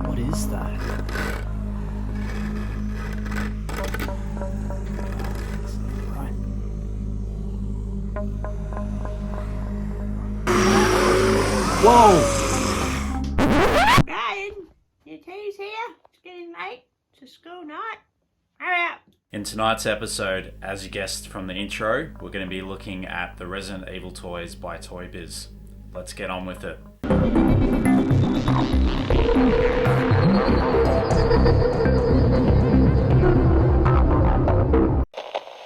What is that? Right. Whoa! Brian, your tea's here. It's getting late. It's a school night. Hurry up. In tonight's episode, as you guessed from the intro, we're going to be looking at the Resident Evil toys by Toybiz. Let's get on with it.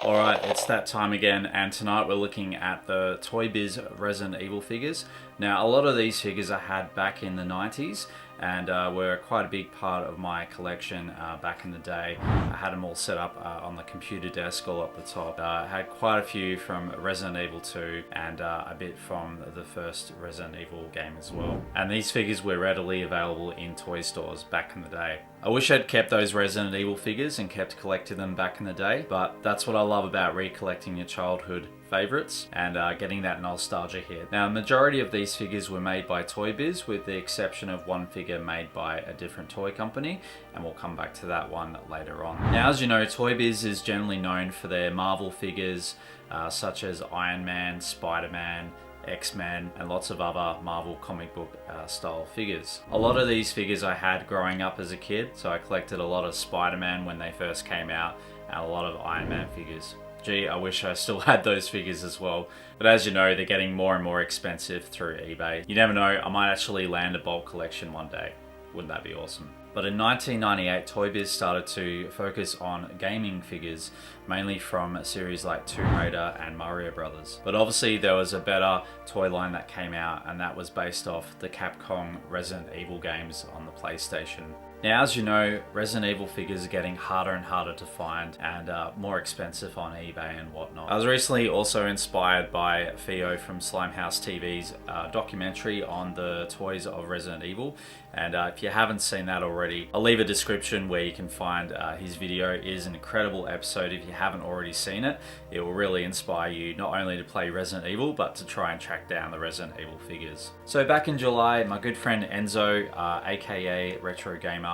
Alright, it's that time again, and tonight we're looking at the Toybiz Resident Evil figures. Now, a lot of these figures I had back in the 90s, and were quite a big part of my collection back in the day. I had them all set up on the computer desk all up the top. I had quite a few from Resident Evil 2 and a bit from the first Resident Evil game as well. And these figures were readily available in toy stores back in the day. I wish I'd kept those Resident Evil figures and kept collecting them back in the day, but that's what I love about recollecting your childhood favorites and getting that nostalgia hit. Now, the majority of these figures were made by Toybiz, with the exception of one figure made by a different toy company, and we'll come back to that one later on. Now, as you know, Toybiz is generally known for their Marvel figures such as Iron Man, Spider-Man, X-Men, and lots of other Marvel comic book style figures. A lot of these figures I had growing up as a kid, so I collected a lot of Spider-Man when they first came out and a lot of Iron Man figures. Gee, I wish I still had those figures as well. But as you know, they're getting more and more expensive through eBay. You never know, I might actually land a bulk collection one day. Wouldn't that be awesome? But in 1998, Toybiz started to focus on gaming figures, mainly from series like Tomb Raider and Mario Brothers. But obviously there was a better toy line that came out, and that was based off the Capcom Resident Evil games on the PlayStation. Now, as you know, Resident Evil figures are getting harder and harder to find and more expensive on eBay and whatnot. I was recently also inspired by Theo from Slimehouse TV's documentary on the toys of Resident Evil, and if you haven't seen that already, I'll leave a description where you can find his video. It is an incredible episode. If you haven't already seen it, it will really inspire you not only to play Resident Evil, but to try and track down the Resident Evil figures. So back in July, my good friend Enzo, aka Retro Gamer,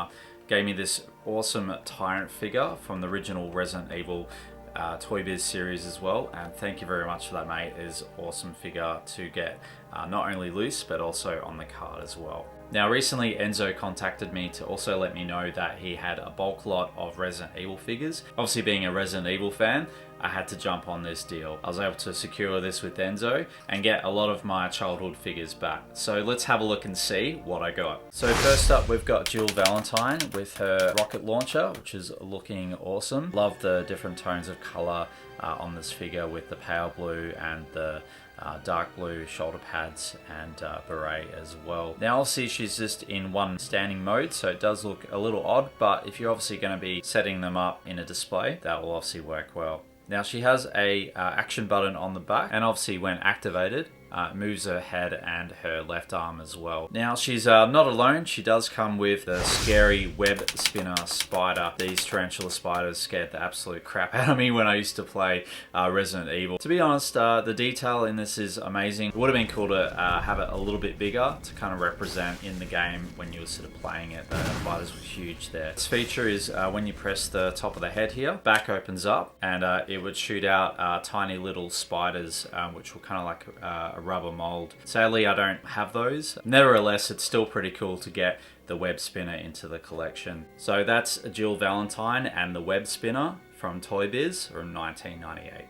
gave me this awesome Tyrant figure from the original Resident Evil Toybiz series as well, and thank you very much for that, mate. It is an awesome figure to get not only loose but also on the card as well. Now, recently Enzo contacted me to also let me know that he had a bulk lot of Resident Evil figures. Obviously, being a Resident Evil fan, I had to jump on this deal. I was able to secure this with Enzo and get a lot of my childhood figures back. So let's have a look and see what I got. So first up, we've got Jill Valentine with her rocket launcher, which is looking awesome. Love the different tones of color on this figure with the pale blue and the dark blue shoulder pads and beret as well. Now obviously she's just in one standing mode, so it does look a little odd, but if you're obviously going to be setting them up in a display, that will obviously work well. Now she has a action button on the back, and obviously when activated, moves her head and her left arm as well. Now she's not alone. She does come with the scary web spinner spider. These tarantula spiders scared the absolute crap out of me when I used to play Resident Evil. To be honest, the detail in this is amazing. It would have been cool to have it a little bit bigger to kind of represent in the game when you were sort of playing it. The spiders were huge there. This feature is when you press the top of the head here, back opens up, and it would shoot out tiny little spiders, which were kind of like a rubber mold. Sadly, I don't have those. Nevertheless, it's still pretty cool to get the web spinner into the collection. So that's Jill Valentine and the web spinner from Toybiz from 1998.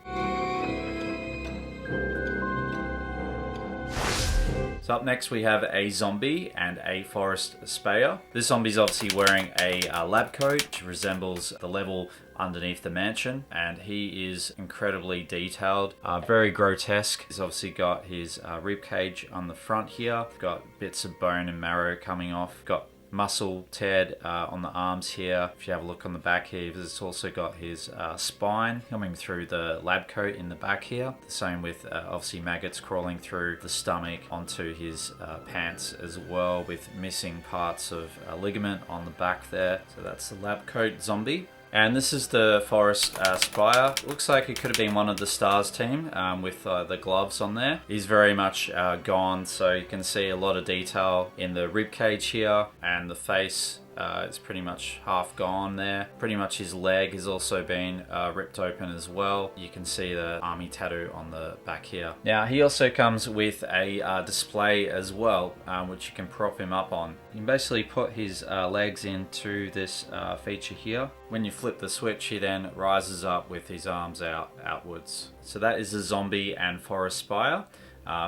So up next we have a zombie and a forest sprayer. This zombie's obviously wearing a lab coat, which resembles the level underneath the mansion, and he is incredibly detailed, very grotesque. He's obviously got his rib cage on the front here, got bits of bone and marrow coming off, got muscle teared on the arms here. If you have a look on the back here, he's also got his spine coming through the lab coat in the back here. The same with obviously maggots crawling through the stomach onto his pants as well, with missing parts of ligament on the back there. So that's the lab coat zombie. And this is the forest spire. Looks like it could have been one of the Stars team with the gloves on there. He's very much gone, so you can see a lot of detail in the rib cage here, and the face it's pretty much half gone there. Pretty much his leg has also been ripped open as well. You can see the army tattoo on the back here. Now he also comes with a display as well, which you can prop him up on. You can basically put his legs into this feature here. When you flip the switch, he then rises up with his arms outwards. So that is the zombie and forest spire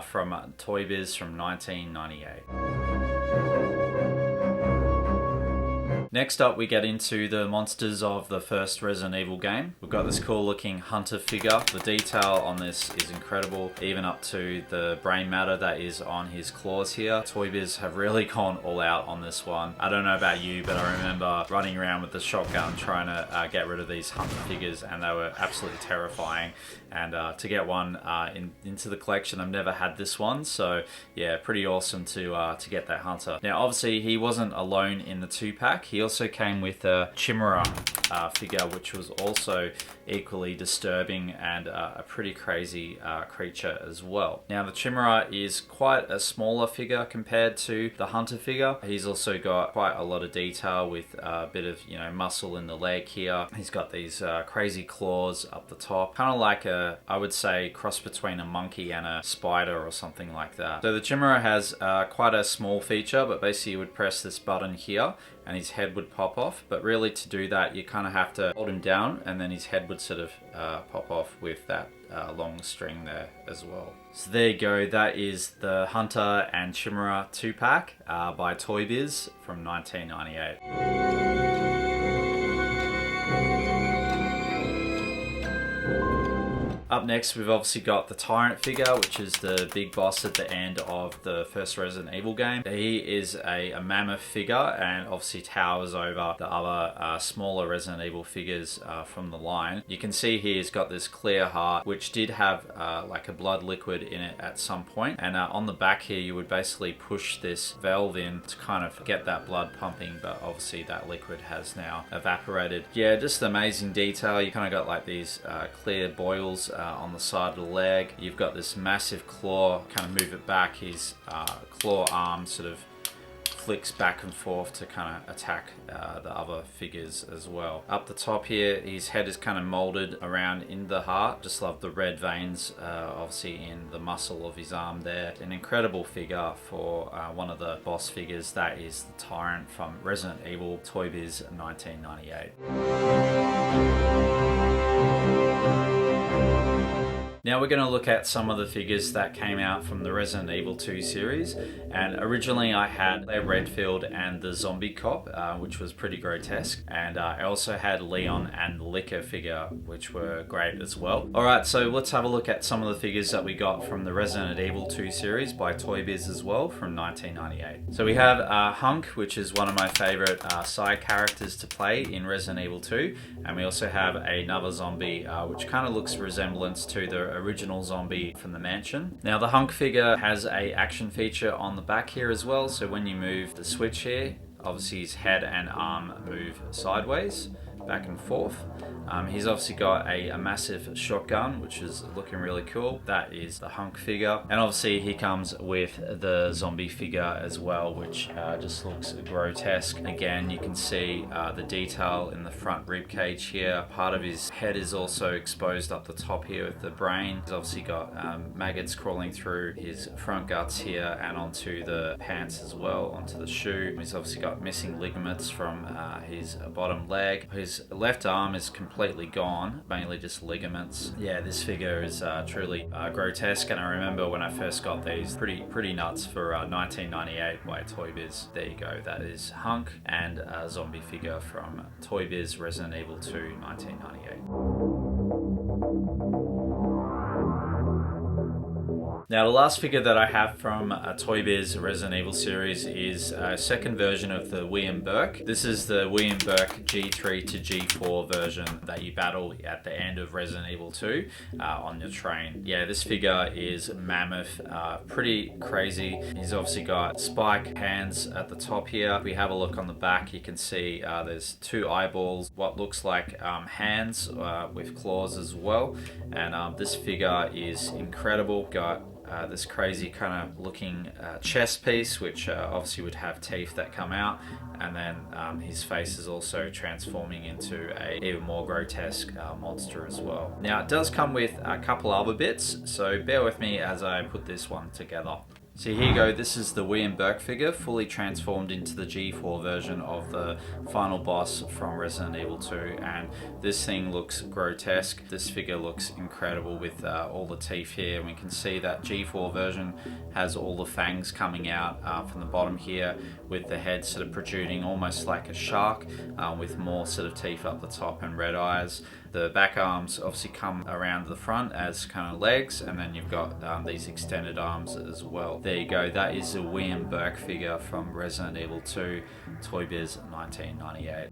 from Toybiz from 1998. Next up, we get into the monsters of the first Resident Evil game. We've got this cool looking hunter figure. The detail on this is incredible, even up to the brain matter that is on his claws here. Toybiz have really gone all out on this one. I don't know about you, but I remember running around with the shotgun trying to get rid of these hunter figures, and they were absolutely terrifying. And to get one into the collection, I've never had this one, so yeah, pretty awesome to get that hunter. Now obviously he wasn't alone in the 2-pack. He also came with a Chimera figure, which was also equally disturbing and a pretty crazy creature as well. Now the Chimera is quite a smaller figure compared to the hunter figure. He's also got quite a lot of detail with a bit of, you know, muscle in the leg here. He's got these crazy claws up the top, kind of like I would say cross between a monkey and a spider or something like that. So the Chimera has quite a small feature, but basically you would press this button here and his head would pop off. But really to do that, you kind of have to hold him down, and then his head would sort of pop off with that long string there as well. So there you go, that is the Hunter and Chimera 2-pack by Toybiz from 1998. Up next, we've obviously got the Tyrant figure, which is the big boss at the end of the first Resident Evil game. He is a mammoth figure and obviously towers over the other smaller Resident Evil figures from the line. You can see here he's got this clear heart, which did have like a blood liquid in it at some point. And on the back here, you would basically push this valve in to kind of get that blood pumping, but obviously that liquid has now evaporated. Yeah, just amazing detail. You kind of got like these clear boils on the side of the leg. You've got this massive claw, kind of move it back, his claw arm sort of flicks back and forth to kind of attack the other figures as well. Up the top here, his head is kind of molded around in the heart. Just love the red veins obviously in the muscle of his arm there. An incredible figure for one of the boss figures. That is the Tyrant from Resident Evil Toybiz 1998. Now we're going to look at some of the figures that came out from the Resident Evil 2 series, and originally I had Redfield and the Zombie Cop, which was pretty grotesque, and I also had Leon and the Licker figure, which were great as well. Alright, so let's have a look at some of the figures that we got from the Resident Evil 2 series by Toybiz as well from 1998. So we have Hunk, which is one of my favourite side characters to play in Resident Evil 2, and we also have another zombie which kind of looks resemblance to the original zombie from the mansion. Now the Hunk figure has a action feature on the back here as well, so when you move the switch here, obviously his head and arm move sideways, back and forth. He's obviously got a massive shotgun, which is looking really cool. That is the Hunk figure. And obviously he comes with the zombie figure as well, which just looks grotesque. Again, you can see the detail in the front rib cage here. Part of his head is also exposed up the top here with the brain. He's obviously got maggots crawling through his front guts here and onto the pants as well, onto the shoe. He's obviously got missing ligaments from his bottom leg. His his left arm is completely gone, mainly just ligaments. Yeah, this figure is truly grotesque, and I remember when I first got these, pretty nuts for 1998 by Toybiz. There you go, that is Hunk and a zombie figure from Toybiz Resident Evil 2 1998. Now, the last figure that I have from a Toybiz Resident Evil series is a second version of the William Burke. This is the William Burke G3 to G4 version that you battle at the end of Resident Evil 2 on your train. Yeah, this figure is mammoth, pretty crazy. He's obviously got spike hands at the top here. If we have a look on the back, you can see there's two eyeballs, what looks like hands with claws as well. And this figure is incredible. Got this crazy kind of looking chest piece, which obviously would have teeth that come out, and then his face is also transforming into a even more grotesque monster as well. Now, it does come with a couple other bits, so bear with me as I put this one together. So here you go, this is the William Burke figure, fully transformed into the G4 version of the final boss from Resident Evil 2, and this thing looks grotesque. This figure looks incredible with all the teeth here, and we can see that G4 version has all the fangs coming out from the bottom here, with the head sort of protruding almost like a shark, with more sort of teeth up the top and red eyes. The back arms obviously come around the front as kind of legs, and then you've got these extended arms as well. There you go, that is a William Burke figure from Resident Evil 2, Toybiz 1998.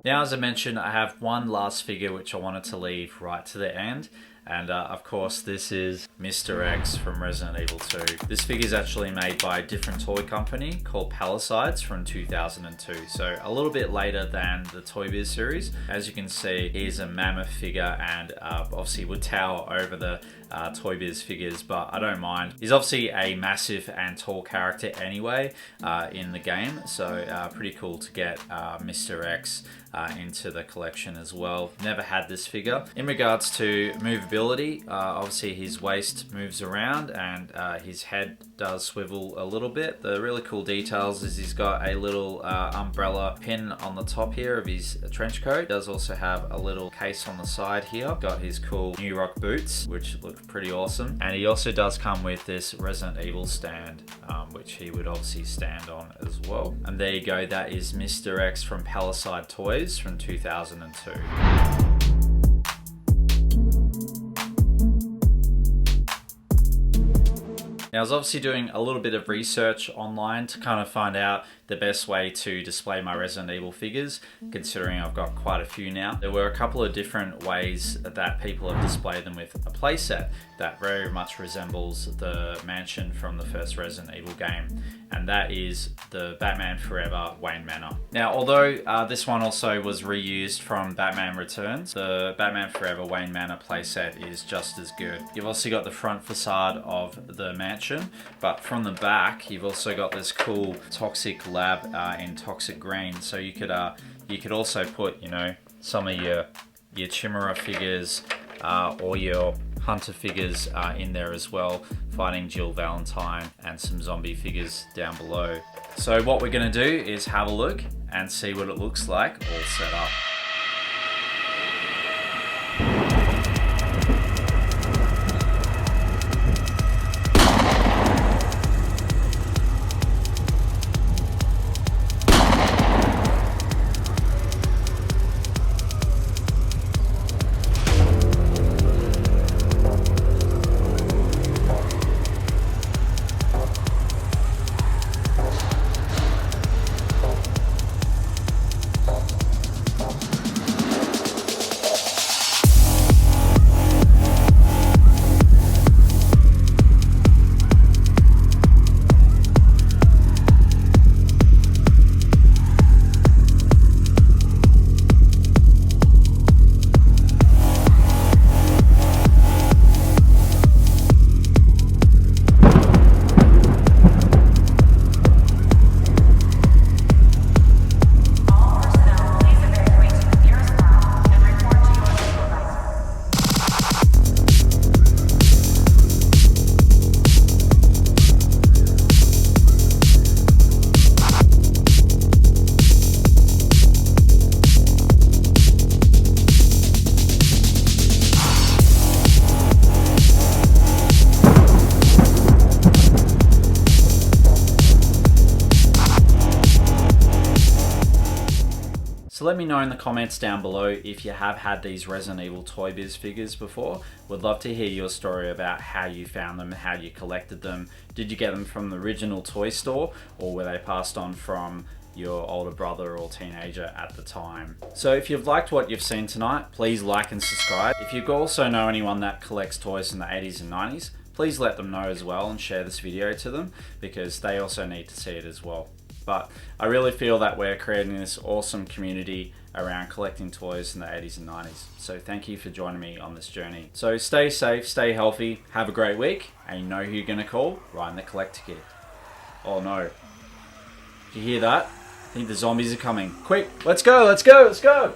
Now, as I mentioned, I have one last figure which I wanted to leave right to the end. And of course, this is Mr. X from Resident Evil 2. This figure is actually made by a different toy company called Palisades from 2002. So a little bit later than the Toybiz series. As you can see, he's a mammoth figure, and obviously would tower over the Toybiz figures, but I don't mind. He's obviously a massive and tall character anyway in the game, so pretty cool to get Mr. X into the collection as well. Never had this figure. In regards to movability, obviously his waist moves around and his head does swivel a little bit. The really cool details is he's got a little umbrella pin on the top here of his trench coat. He does also have a little case on the side here. Got his cool New Rock boots, which look pretty awesome. And he also does come with this Resident Evil stand, which he would obviously stand on as well. And there you go, that is Mr. X from Palisade Toys from 2002. Now, I was obviously doing a little bit of research online to kind of find out the best way to display my Resident Evil figures, considering I've got quite a few now. There were a couple of different ways that people have displayed them with a playset that very much resembles the mansion from the first Resident Evil game, and that is the Batman Forever Wayne Manor. Now, although this one also was reused from Batman Returns, the Batman Forever Wayne Manor playset is just as good. You've also got the front facade of the mansion, but from the back, you've also got this cool toxic lab in toxic green. So you could also put, you know, some of your Chimera figures or your Hunter figures in there as well, fighting Jill Valentine, and some zombie figures down below. So what we're going to do is have a look and see what it looks like all set up. So let me know in the comments down below if you have had these Resident Evil Toybiz figures before. Would love to hear your story about how you found them, how you collected them. Did you get them from the original toy store, or were they passed on from your older brother or teenager at the time? So if you've liked what you've seen tonight, please like and subscribe. If you also know anyone that collects toys from the 80s and 90s, please let them know as well and share this video to them, because they also need to see it as well. But I really feel that we're creating this awesome community around collecting toys in the 80s and 90s. So thank you for joining me on this journey. So stay safe, stay healthy, have a great week, and you know who you're gonna call? Ryan the Collector Kid. Oh no. Did you hear that? I think the zombies are coming. Quick, let's go, let's go, let's go!